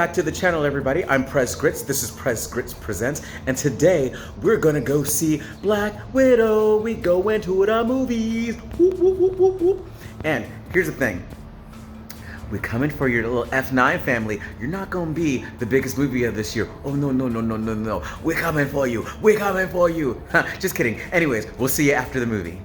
back to the channel, everybody. I'm Prez Grits. This is Prez Grits Presents, and today we're gonna go see Black Widow. We go into the movies. Whoop, whoop, whoop, whoop, whoop. And here's the thing. We're coming for your little F9 family. You're not gonna be the biggest movie of this year. Oh, no, no, no, no, no, no. We're coming for you. We're coming for you. Just kidding. Anyways, we'll see you after the movie.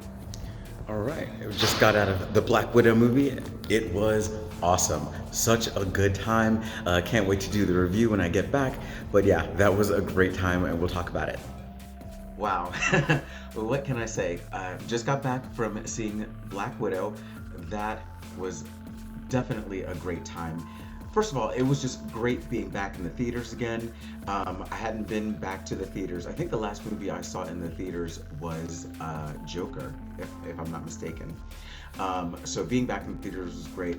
All right, we just got out of the Black Widow movie. It was awesome. Such a good time. Can't wait to do the review when I get back. But yeah, that was a great time and we'll talk about it. Wow. Well, what can I say? Just got back from seeing Black Widow. That was definitely a great time. First of all, it was just great being back in the theaters again. I hadn't been back to the theaters. I think the last movie I saw in the theaters was Joker, if I'm not mistaken. So being back in the theaters was great.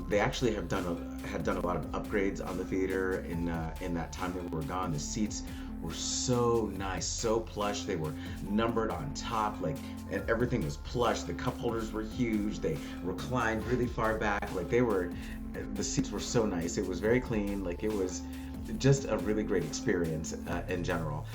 They actually had done a lot of upgrades on the theater in that time they were gone. The seats were so nice, so plush. They were numbered on top, and everything was plush. The cup holders were huge. They reclined really far back. The seats were so nice. It was very clean. It was just a really great experience in general.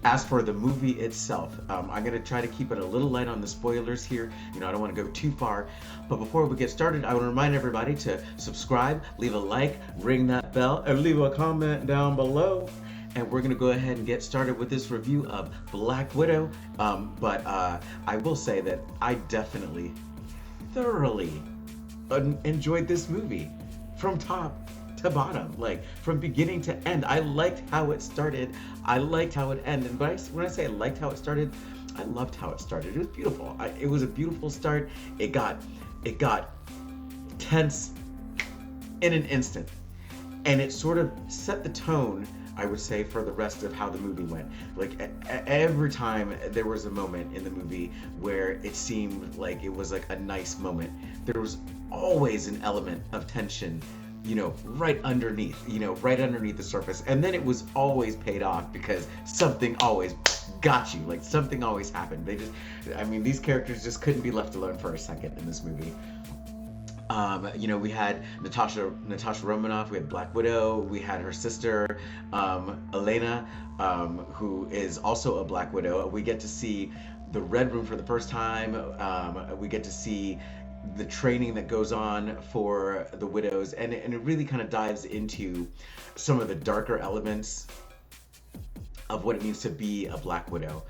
As for the movie itself, I'm going to try to keep it a little light on the spoilers here. I don't want to go too far. But before we get started, I want to remind everybody to subscribe, leave a like, ring that bell, and leave a comment down below. And we're going to go ahead and get started with this review of Black Widow. But I will say that I definitely, thoroughly enjoyed this movie from top to bottom, from beginning to end. I liked how it started. I liked how it ended. But when I say I liked how it started, I loved how it started. It was beautiful. It was a beautiful start. It got tense in an instant, and it sort of set the tone, I would say, for the rest of how the movie went. Every time there was a moment in the movie where it seemed like it was a nice moment, there was always an element of tension, right underneath the surface. And then it was always paid off because something always got you, something always happened. These characters just couldn't be left alone for a second in this movie. We had Natasha Romanoff, we had Black Widow, we had her sister, Elena, who is also a Black Widow. We get to see the Red Room for the first time. We get to see the training that goes on for the widows, and it really kind of dives into some of the darker elements of what it means to be a Black Widow.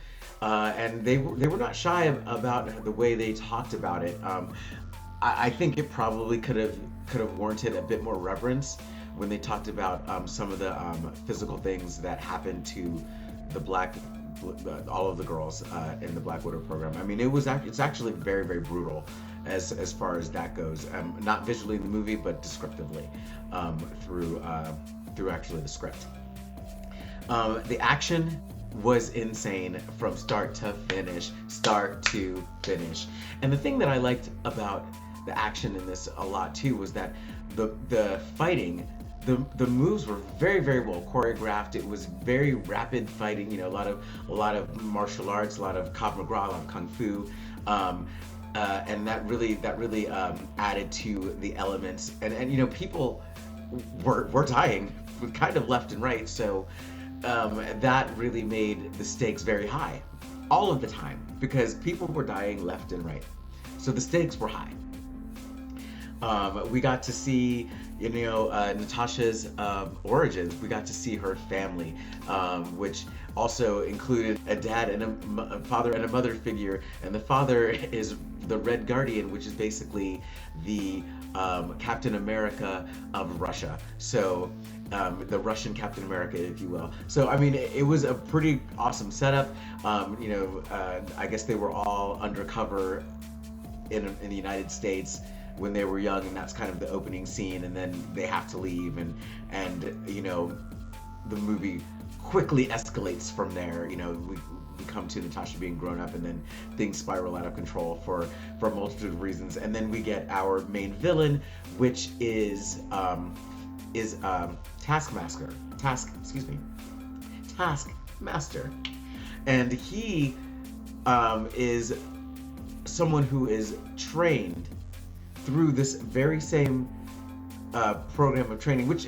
And they were not shy about the way they talked about it. I think it probably could have warranted a bit more reverence when they talked about some of the physical things that happened to all of the girls in the Black Widow program. It's actually very, very brutal as far as that goes. Not visually in the movie, but descriptively through actually the script. The action was insane from start to finish. And the thing that I liked about the action in this a lot too was that the fighting, the moves were very, very well choreographed. It was very rapid fighting, a lot of martial arts, a lot of Krav Maga, a lot of kung fu, and that really added to the elements. And people were dying kind of left and right, so that really made the stakes very high all of the time because people were dying left and right, so the stakes were high. We got to see, Natasha's origins. We got to see her family, which also included a dad and a father and a mother figure. And the father is the Red Guardian, which is basically the Captain America of Russia. So the Russian Captain America, if you will. So it was a pretty awesome setup. I guess they were all undercover in the United States when they were young, and that's kind of the opening scene, and then they have to leave, and the movie quickly escalates from there. We come to Natasha being grown up, and then things spiral out of control for a multitude of reasons. And then we get our main villain, which is Taskmaster, and he is someone who is trained through this very same program of training, which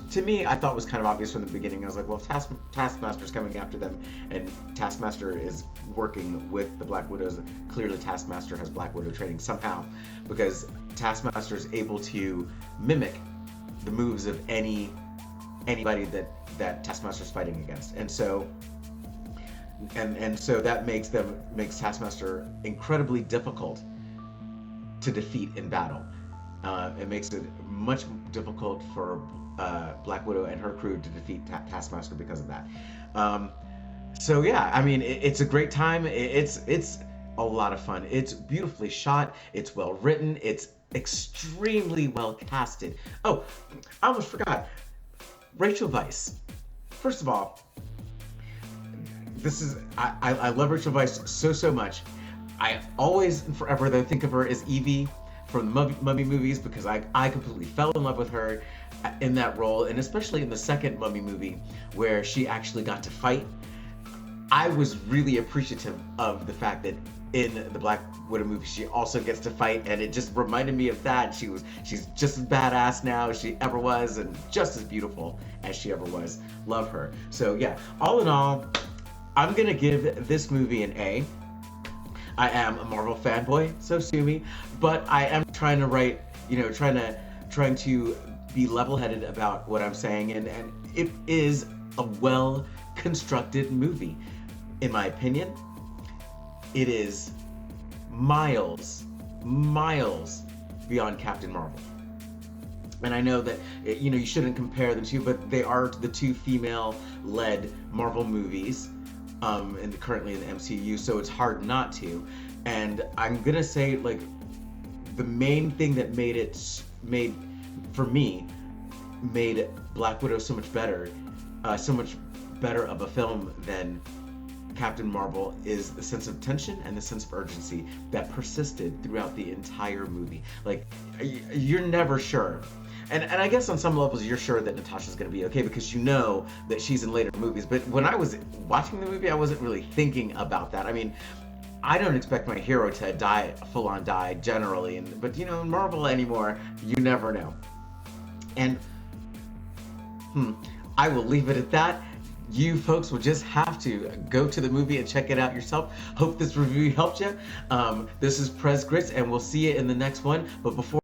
to me I thought was kind of obvious from the beginning. I was like, well, if Taskmaster's coming after them, and Taskmaster is working with the Black Widows. Clearly, Taskmaster has Black Widow training somehow, because Taskmaster is able to mimic the moves of anybody that Taskmaster's fighting against, and so that makes Taskmaster incredibly difficult to defeat in battle. It makes it much difficult for Black Widow and her crew to defeat Taskmaster because of that. So yeah, I mean, it's a great time. It's a lot of fun. It's beautifully shot. It's well written. It's extremely well casted. Oh, I almost forgot. Rachel Weisz. First of all, I love Rachel Weisz so much. I always and forever though think of her as Evie from the Mummy movies, because I completely fell in love with her in that role, and especially in the second Mummy movie where she actually got to fight. I was really appreciative of the fact that in the Black Widow movie she also gets to fight, and it just reminded me of that. She's just as badass now as she ever was, and just as beautiful as she ever was. Love her. So yeah, all in all, I'm gonna give this movie an A. I am a Marvel fanboy, so sue me, but I am trying to write, trying to be level-headed about what I'm saying, and it is a well-constructed movie. In my opinion, it is miles beyond Captain Marvel. And I know that, you shouldn't compare the two, but they are the two female-led Marvel movies currently in the MCU, so it's hard not to. And I'm gonna say, like, the main thing that made Black Widow so much better of a film than Captain Marvel is the sense of tension and the sense of urgency that persisted throughout the entire movie. Like, you're never sure. And I guess on some levels you're sure that Natasha's going to be okay because you know that she's in later movies. But when I was watching the movie, I wasn't really thinking about that. I mean, I don't expect my hero to full-on die generally. But, in Marvel anymore, you never know. And, I will leave it at that. You folks will just have to go to the movie and check it out yourself. Hope this review helped you. This is Prez Grits, and we'll see you in the next one. But before